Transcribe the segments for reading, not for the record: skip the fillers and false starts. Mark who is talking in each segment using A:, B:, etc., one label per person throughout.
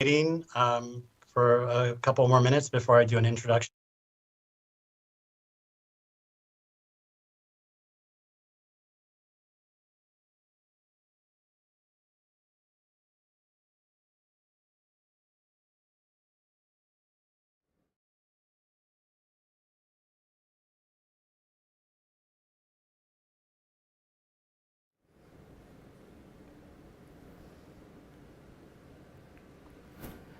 A: waiting for a couple more minutes before I do an introduction.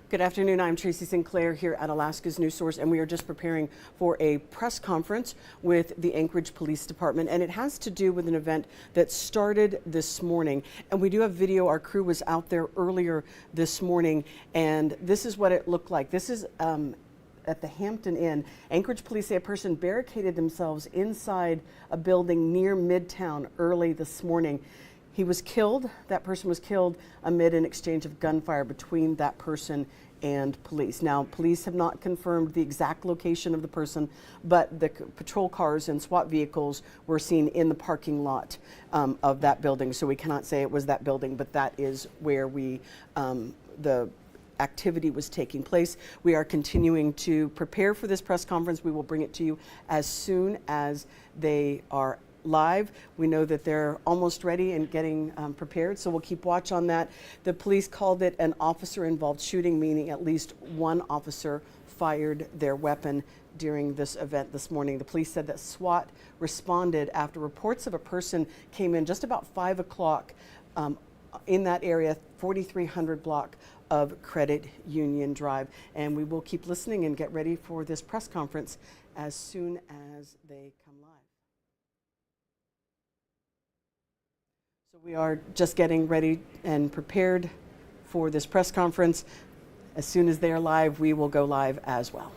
B: Good afternoon. I'm Tracy Sinclair here at Alaska's News Source, and we are just preparing for a press conference with the Anchorage Police Department, and it has to do with an event that started this morning. And we do have video. Our crew was out there earlier this morning, and this is what it looked like. This is at the Hampton Inn. Anchorage police say a person barricaded themselves inside a building near Midtown early this morning. He was killed. That person was killed amid an exchange of gunfire between that person and police. Now, police have not confirmed the exact location of the person, but the patrol cars and SWAT vehicles were seen in the parking lot of that building. So we cannot say it was that building, but that is where the activity was taking place. We are continuing to prepare for this press conference. We will bring it to you as soon as they are live. We know that they're almost ready and getting prepared, so we'll keep watch on that. The police called it an officer-involved shooting, meaning at least one officer fired their weapon during this event this morning. The police said that SWAT responded after reports of a person came in just about 5 o'clock in that area, 4300 block of Credit Union Drive. And we will keep listening and get ready for this press conference as soon as they come live. So we are just getting ready and prepared for this press conference. As soon as they are live, we will go live as well.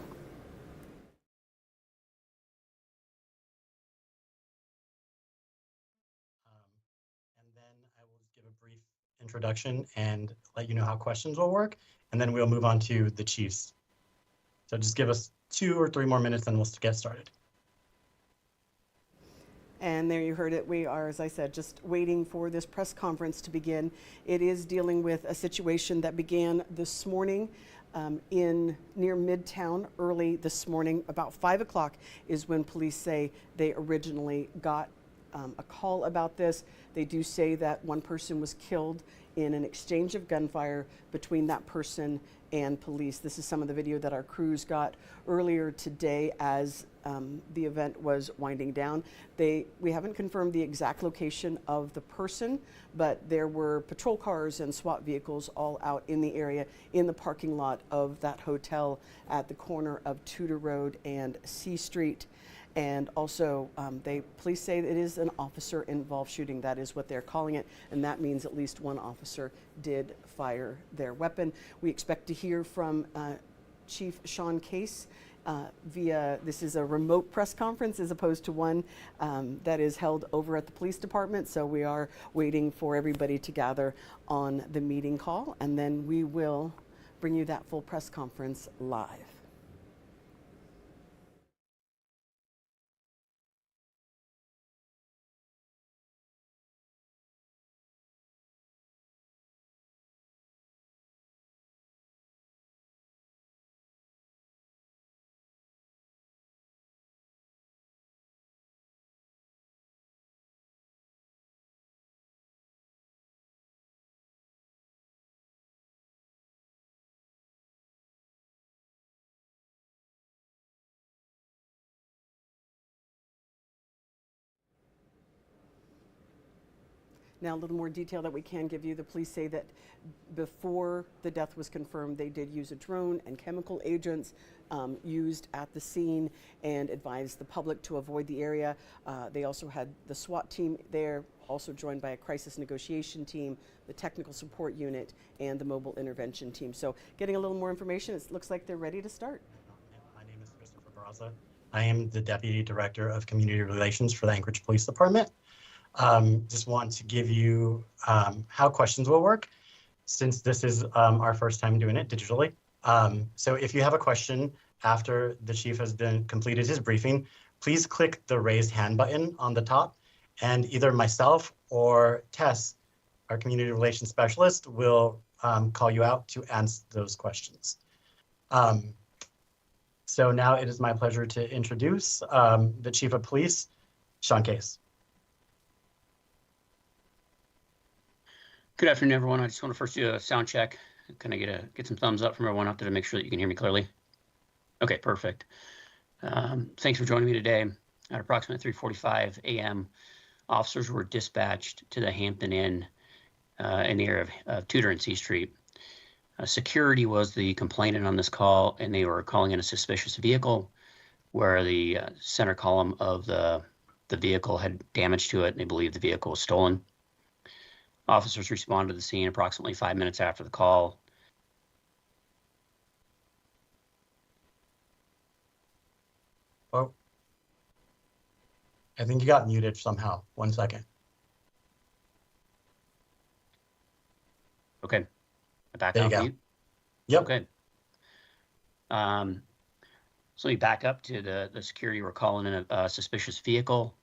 A: And then I will just give a brief introduction and let you know how questions will work, and then we'll move on to the chiefs. So just give us 2 or 3 more minutes and we'll get started.
B: And there you heard it. We are, as I said, just waiting for this press conference to begin. It is dealing with a situation that began this morning near Midtown early this morning. About 5 o'clock is when police say they originally got a call about this. They do say that one person was killed in an exchange of gunfire between that person and police. This is some of the video that our crews got earlier today as the event was winding down. We haven't confirmed the exact location of the person, but there were patrol cars and SWAT vehicles all out in the area in the parking lot of that hotel at the corner of Tudor Road and C Street. And also, police say it is an officer-involved shooting. That is what they're calling it, and that means at least one officer did fire their weapon. We expect to hear from Chief Sean Case this is a remote press conference as opposed to one that is held over at the police department. So we are waiting for everybody to gather on the meeting call, and then we will bring you that full press conference live. Now, a little more detail that we can give you. The police say that before the death was confirmed, they did use a drone and chemical agents used at the scene and advised the public to avoid the area. They also had the SWAT team there, also joined by a crisis negotiation team, the technical support unit, and the mobile intervention team. So getting a little more information, it looks like they're ready to start.
A: My name is Christopher Barraza. I am the Deputy Director of Community Relations for the Anchorage Police Department. Just want to give you how questions will work, since this is our first time doing it digitally. So if you have a question after the chief has completed his briefing, please click the raised hand button on the top, and either myself or Tess, our community relations specialist, will call you out to answer those questions. So now it is my pleasure to introduce the Chief of Police, Sean Case.
C: Good afternoon, everyone. I just want to first do a sound check. Can I get some thumbs up from everyone out there to make sure that you can hear me clearly? Okay, perfect. Thanks for joining me today. At approximately 3:45 a.m., officers were dispatched to the Hampton Inn in the area of Tudor and C Street. Security was the complainant on this call, and they were calling in a suspicious vehicle where the center column of the vehicle had damage to it, and they believed the vehicle was stolen. Officers responded to the scene approximately 5 minutes after the call.
A: Oh, I think you got muted somehow. 1 second.
C: Okay. Back
A: There
C: off
A: you go.
C: mute.
A: Yep.
C: Okay. So we back up to the security. We're calling in a suspicious vehicle,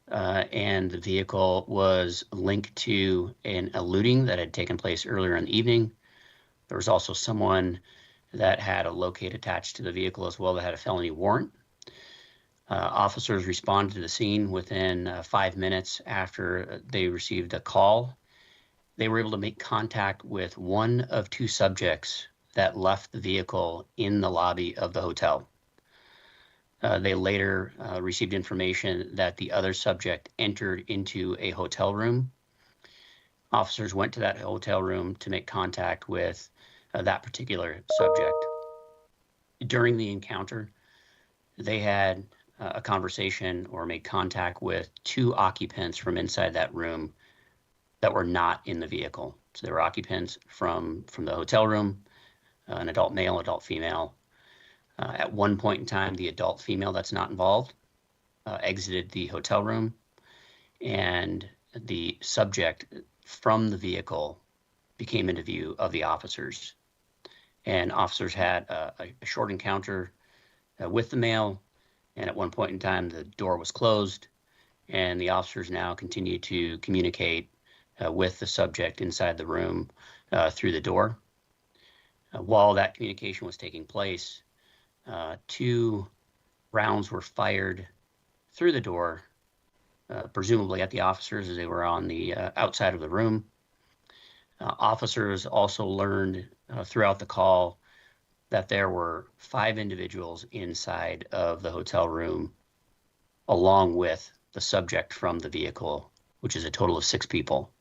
C: and the vehicle was linked to a looting that had taken place earlier in the evening. There was also someone that had a locate attached to the vehicle as well that had a felony warrant. Officers responded to the scene within 5 minutes after they received a call. They were able to make contact with one of two subjects that left the vehicle in the lobby of the hotel. They later received information that the other subject entered into a hotel room. Officers went to that hotel room to make contact with that particular subject. During the encounter, they had a conversation or made contact with two occupants from inside that room that were not in the vehicle. So they were occupants from the hotel room, an adult male, adult female. At one point in time, the adult female that's not involved exited the hotel room, and the subject from the vehicle became into view of the officers. And officers had a short encounter with the male, and at one point in time, the door was closed, and the officers now continue to communicate with the subject inside the room through the door. While that communication was taking place, 2 rounds were fired through the door, presumably at the officers as they were on the outside of the room. Officers also learned throughout the call that there were 5 individuals inside of the hotel room, along with the subject from the vehicle, which is a total of 6 people.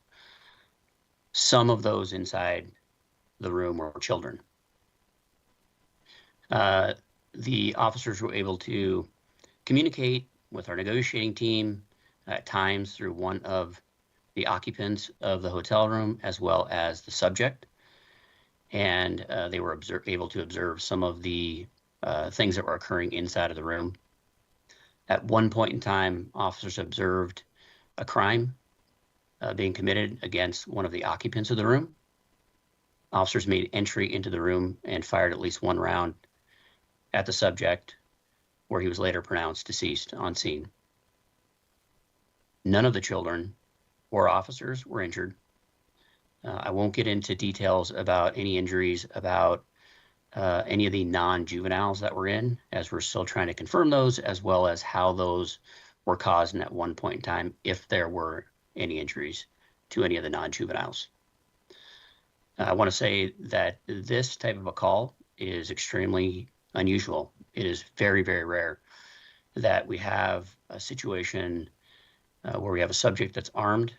C: Some of those inside the room were children. The officers were able to communicate with our negotiating team at times through one of the occupants of the hotel room as well as the subject. And they were able to observe some of the things that were occurring inside of the room. At one point in time, officers observed a crime being committed against one of the occupants of the room. Officers made entry into the room and fired at least 1 round at the subject, where he was later pronounced deceased on scene. None of the children or officers were injured. I won't get into details about any injuries about any of the non-juveniles that were in, as we're still trying to confirm those, as well as how those were caused and at one point in time, if there were any injuries to any of the non-juveniles. I want to say that this type of a call is extremely unusual. It is very, very rare that we have a situation where we have a subject that's armed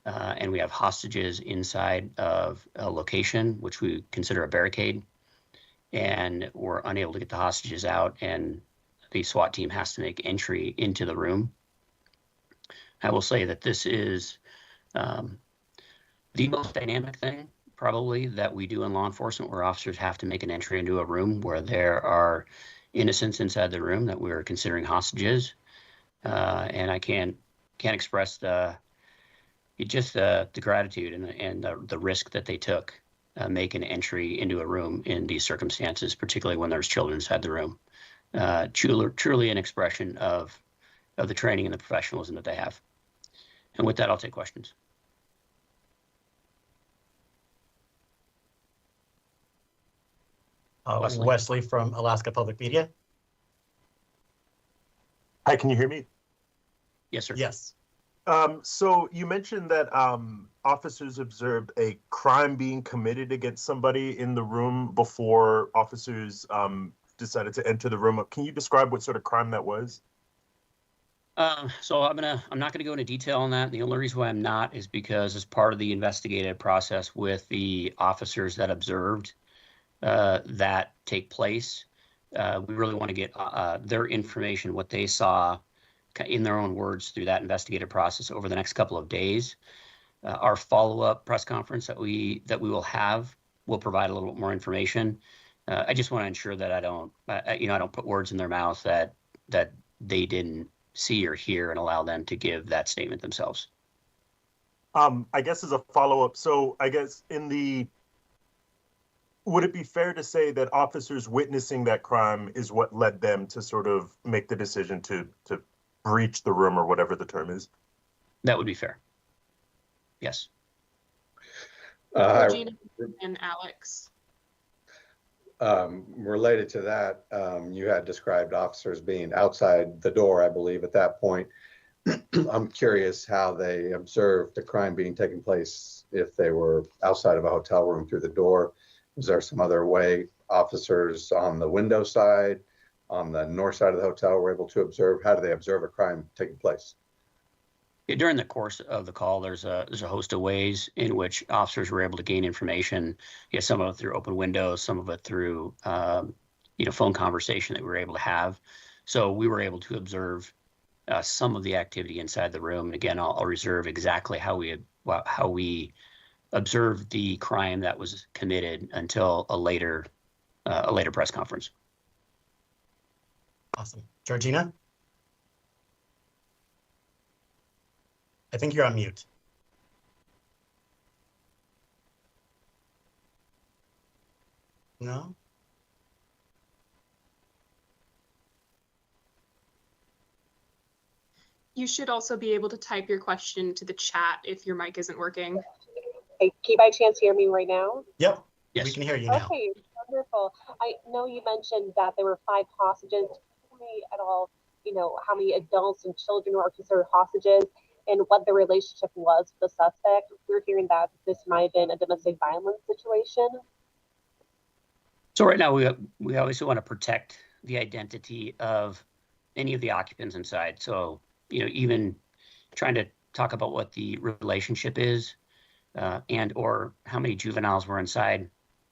C: and we have hostages inside of a location, which we consider a barricade, and we're unable to get the hostages out, and the SWAT team has to make entry into the room. I will say that this is the most dynamic thing probably that we do in law enforcement, where officers have to make an entry into a room where there are innocents inside the room that we're considering hostages. And I can't express the gratitude and the risk that they took making entry into a room in these circumstances, particularly when there's children inside the room. Truly an expression of the training and the professionalism that they have. And with that, I'll take questions.
A: Wesley from Alaska Public Media.
D: Hi, can you hear me?
C: Yes, sir.
A: Yes.
D: So you mentioned that officers observed a crime being committed against somebody in the room before officers decided to enter the room. Can you describe what sort of crime that was?
C: So I'm not gonna go into detail on that. The only reason why I'm not is because as part of the investigative process with the officers that observed that take place, we really want to get their information, what they saw, in their own words through that investigative process over the next couple of days. Our follow-up press conference that we will have will provide a little bit more information. I just want to ensure that I don't put words in their mouth that they didn't see or hear, and allow them to give that statement themselves.
D: I guess as a follow-up, so I guess would it be fair to say that officers witnessing that crime is what led them to sort of make the decision to breach the room, or whatever the term is?
C: That would be fair. Yes.
E: Regina and Alex.
F: Related to that, you had described officers being outside the door, I believe, at that point. I'm curious how they observed the crime being taking place if they were outside of a hotel room through the door. Is there some other way officers on the window side, on the north side of the hotel were able to observe? How do they observe a crime taking place?
C: Yeah, during the course of the call, there's a host of ways in which officers were able to gain information. Yeah, some of it through open windows, some of it through phone conversation that we were able to have. So we were able to observe some of the activity inside the room. And again, I'll reserve exactly how we observed the crime that was committed until a later press conference.
A: Awesome. Georgina? I think you're on mute. No?
E: You should also be able to type your question to the chat if your mic isn't working.
G: Hey, can you by chance hear me right now?
A: Yep.
C: Yes.
A: We can hear you now.
G: Okay, wonderful. I know you mentioned that there were 5 hostages. Tell me at all, how many adults and children were considered hostages and what the relationship was with the suspect. We're hearing that this might have been a domestic violence situation.
C: So right now, we obviously want to protect the identity of any of the occupants inside. So, even trying to talk about what the relationship is and or how many juveniles were inside,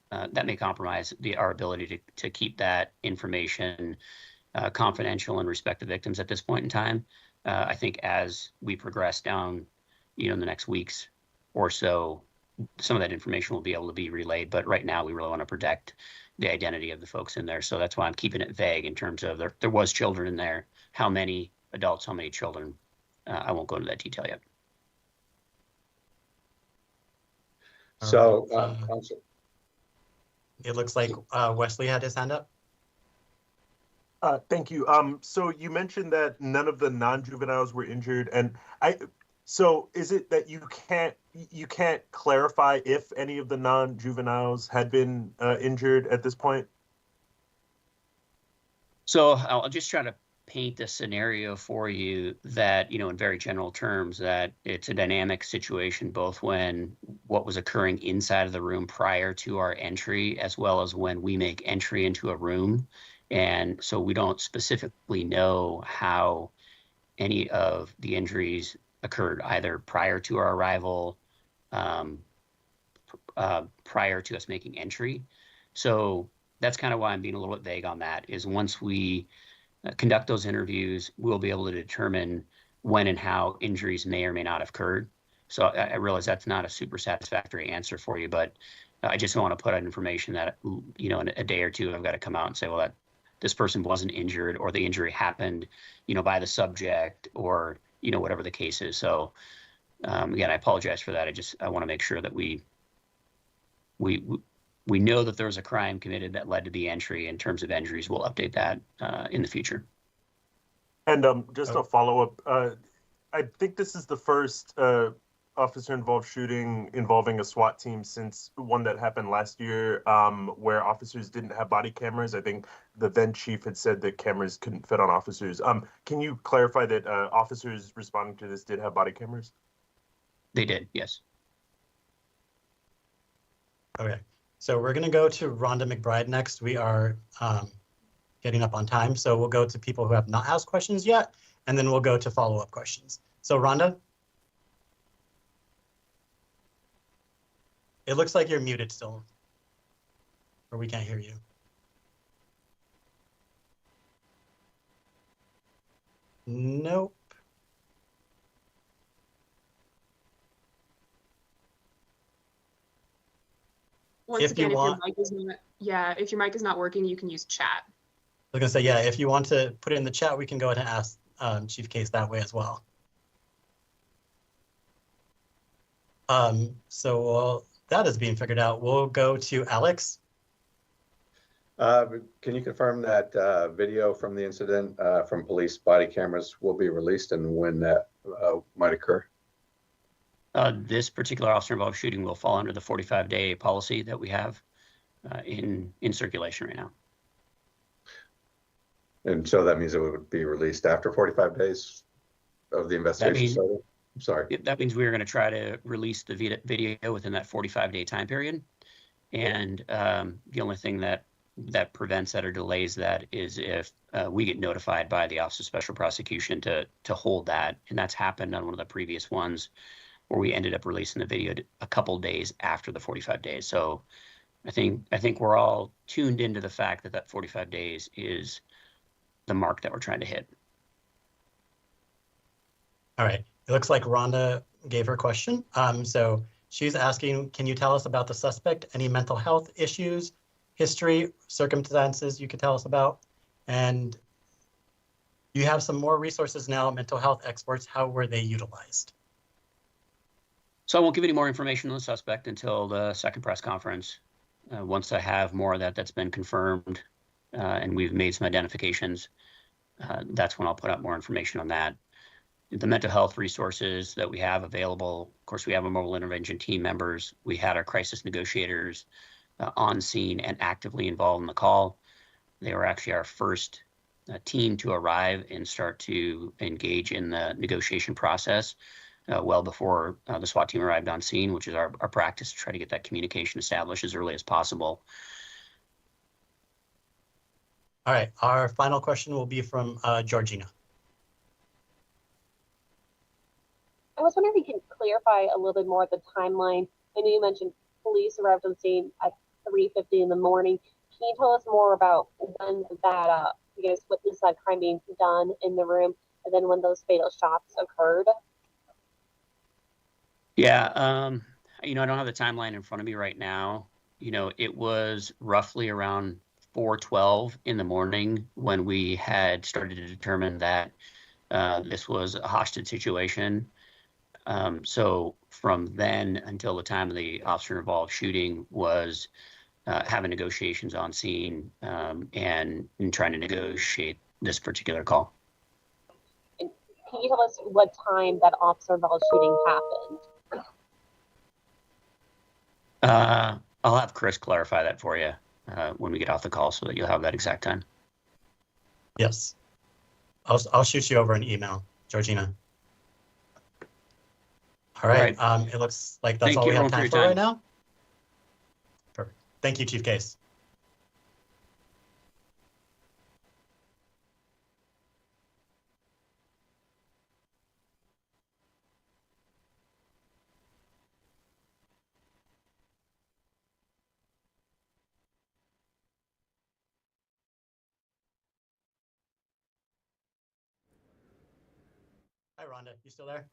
C: that may compromise our ability to keep that information confidential and respect the victims at this point in time. I think as we progress down, in the next weeks or so, some of that information will be able to be relayed. But right now, we really want to protect the identity of the folks in there. So that's why I'm keeping it vague in terms of there was children in there. How many adults, how many children? I won't go into that detail yet.
F: So,
A: it looks like Wesley had his hand up.
D: Thank you. So you mentioned that none of the non-juveniles were injured, and so is it that you can't clarify if any of the non-juveniles had been injured at this point?
C: So I'll just try to paint the scenario for you that, in very general terms, that it's a dynamic situation, both when what was occurring inside of the room prior to our entry, as well as when we make entry into a room. And so we don't specifically know how any of the injuries occurred, either prior to our arrival, prior to us making entry. So that's kind of why I'm being a little bit vague on that, is once we conduct those interviews, we'll be able to determine when and how injuries may or may not have occurred. So I realize that's not a super satisfactory answer for you, but I just don't want to put out information that, in a day or two, I've got to come out and say, well, that this person wasn't injured, or the injury happened, by the subject, or, whatever the case is. So again, I apologize for that. I want to make sure that we know that there was a crime committed that led to the entry. In terms of injuries, we'll update that in the future.
D: And just a follow-up, I think this is the first officer-involved shooting involving a SWAT team since one that happened last year, where officers didn't have body cameras. I think the then chief had said that cameras couldn't fit on officers. Can you clarify that officers responding to this did have body cameras?
C: They did, yes.
A: Okay, so we're going to go to Rhonda McBride next. We are getting up on time, so we'll go to people who have not asked questions yet, and then we'll go to follow-up questions. So Rhonda? It looks like you're muted still, or we can't hear you. Nope.
E: Once
A: If you
E: again,
A: want-
E: if your mic is not working, you can use chat.
A: I was gonna say, yeah, if you want to put it in the chat, we can go ahead and ask Chief Case that way as well. So while that is being figured out, we'll go to Alex.
F: Can you confirm that video from the incident from police body cameras will be released and when that might occur?
C: This particular officer-involved shooting will fall under the 45-day policy that we have in circulation right now.
F: And so that means it would be released after 45 days of the investigation starting? I'm sorry.
C: That means we're going to try to release the video within that 45-day time period. And the only thing that prevents that or delays that is if we get notified by the Office of Special Prosecution to hold that. And that's happened on one of the previous ones where we ended up releasing the video a couple days after the 45 days. So I think we're all tuned into the fact that 45 days is the mark that we're trying to hit.
A: All right, it looks like Rhonda gave her question. So she's asking, can you tell us about the suspect? Any mental health issues, history, circumstances you could tell us about? And you have some more resources now, mental health experts. How were they utilized?
C: So I won't give any more information on the suspect until the second press conference. Once I have more of that's been confirmed and we've made some identifications, that's when I'll put out more information on that. The mental health resources that we have available, of course, we have our mobile intervention team members. We had our crisis negotiators on scene and actively involved in the call. They were actually our first team to arrive and start to engage in the negotiation process well before the SWAT team arrived on scene, which is our practice to try to get that communication established as early as possible.
A: All right, our final question will be from Georgina.
G: I was wondering if you can clarify a little bit more the timeline. I know you mentioned police arrived on scene at 3:50 in the morning. Can you tell us more about when that you guys witnessed that crime being done in the room, and then when those fatal shots occurred?
C: Yeah, I don't have the timeline in front of me right now. It was roughly around 4:12 in the morning when we had started to determine that this was a hostage situation. So from then until the time of the officer-involved shooting was having negotiations on scene and trying to negotiate this particular call.
G: And can you tell us what time that officer-involved shooting happened?
C: I'll have Chris clarify that for you when we get off the call so that you'll have that exact time.
A: Yes, I'll shoot you over an email, Georgina. All right. It looks like that's all we have time for right now. Perfect. Thank you, Chief Case. Hi, Rhonda. You still there?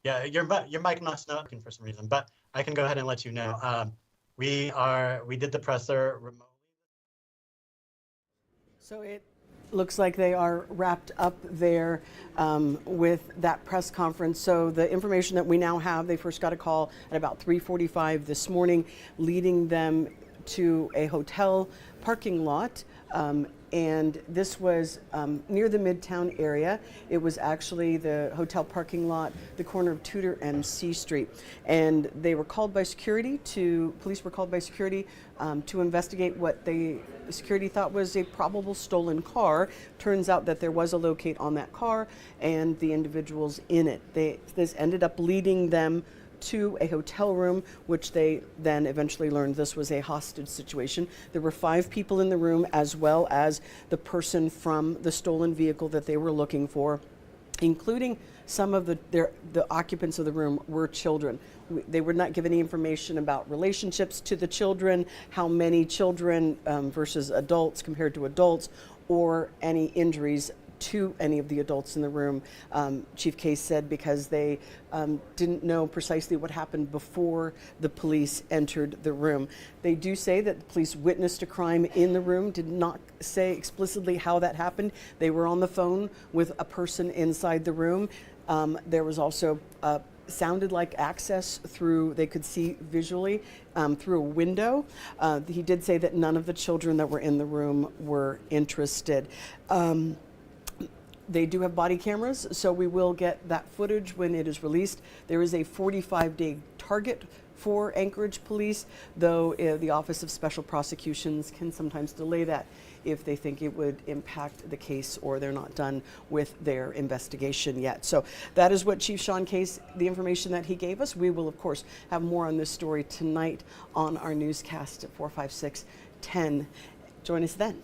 A: Yeah, your mic not working for some reason, but I can go ahead and let you know. We did the presser remotely.
B: So it looks like they are wrapped up there with that press conference. So the information that we now have, they first got a call at about 3:45 this morning, leading them to a hotel parking lot. and this was near the Midtown area. It was actually the hotel parking lot, the corner of Tudor and C Street. And they were called by security police were called by security to investigate what security thought was a probable stolen car. Turns out that there was a locate on that car and the individuals in it. This ended up leading them to a hotel room, which they then eventually learned this was a hostage situation. There were 5 people in the room, as well as the person from the stolen vehicle that they were looking for, including some of the occupants of the room were children. They would not give any information about relationships to the children, how many children versus adults compared to adults, or any injuries to any of the adults in the room. Chief Case said because they didn't know precisely what happened before the police entered the room. They do say that the police witnessed a crime in the room, did not say explicitly how that happened. They were on the phone with a person inside the room. There was also sounded like access through, they could see visually through a window. He did say that none of the children that were in the room were interested. They do have body cameras, so we will get that footage when it is released. There is a 45-day target for Anchorage Police, though the Office of Special Prosecutions can sometimes delay that if they think it would impact the case or they're not done with their investigation yet. So that is what Chief Sean Case, the information that he gave us. We will, of course, have more on this story tonight on our newscast at 4, 5, 6, 10. Join us then.